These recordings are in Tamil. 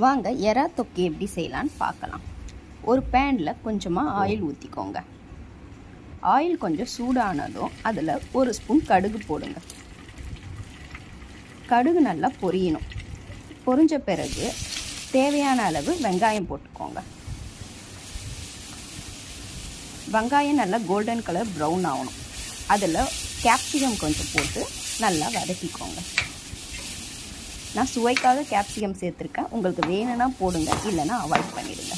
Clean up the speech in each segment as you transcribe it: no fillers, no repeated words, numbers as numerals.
வாங்க எறா தொக்கு எப்படி செய்யலான்னு பார்க்கலாம். ஒரு பேனில் கொஞ்சமாக ஆயில் ஊற்றிக்கோங்க. ஆயில் கொஞ்சம் சூடானதும் அதில் ஒரு ஸ்பூன் கடுகு போடுங்க. கடுகு நல்லா பொரியணும். பொரிஞ்ச பிறகு தேவையான அளவு வெங்காயம் போட்டுக்கோங்க. வெங்காயம் நல்லா கோல்டன் கலர் ப்ரௌன் ஆகணும். அதில் கேப்சிகம் கொஞ்சம் போட்டு நல்லா வதக்கிக்கோங்க. நான் சுவைக்காக கேப்சிகம் சேர்த்துருக்கேன். உங்களுக்கு வேணும்னா போடுங்க, இல்லைன்னா அவாய்ட் பண்ணிடுங்க.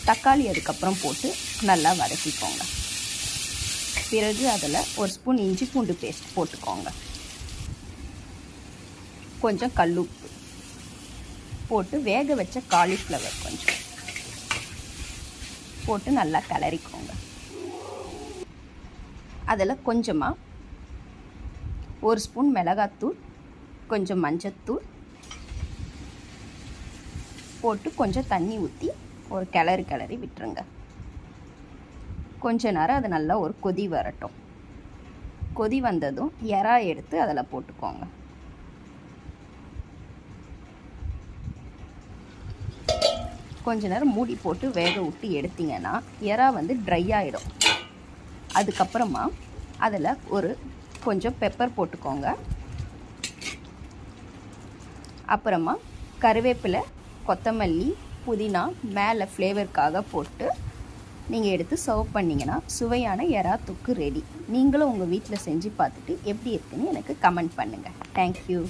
தக்காளி அதுக்கப்புறம் போட்டு நல்லா வதக்கிக்கோங்க. பிறகு அதில் ஒரு ஸ்பூன் இஞ்சி பூண்டு பேஸ்ட் போட்டுக்கோங்க. கொஞ்சம் கல்லுப்பு போட்டு வேக வச்ச காலிஃப்ளவர் கொஞ்சம் போட்டு நல்லா கிளறிக்கோங்க. அதில் கொஞ்சமாக ஒரு ஸ்பூன் மிளகாத்தூள், கொஞ்சம் மஞ்சத்தூள் போட்டு கொஞ்சம் தண்ணி ஊற்றி ஒரு கிளறி விட்டுருங்க. கொஞ்ச நேரம் அது நல்லா ஒரு கொதி வரட்டும். கொதி வந்ததும் எறா எடுத்து அதில் போட்டுக்கோங்க. கொஞ்ச நேரம் மூடி போட்டு வேக விட்டு எடுத்திங்கன்னா எறா ட்ரை ஆகிடும். அதுக்கப்புறமா அதில் ஒரு கொஞ்சம் பெப்பர் போட்டுக்கோங்க. அப்புறமா கருவேப்பிலை, கொத்தமல்லி, புதினா மேலே ஃப்ளேவருக்காக போட்டு நீங்கள் எடுத்து சர்வ் பண்ணிங்கன்னா சுவையான எறா தொக்கு ரெடி. நீங்களும் உங்கள் வீட்டில் செஞ்சு பார்த்துட்டு எப்படி இருக்குன்னு எனக்கு கமெண்ட் பண்ணுங்கள். தேங்க்யூ.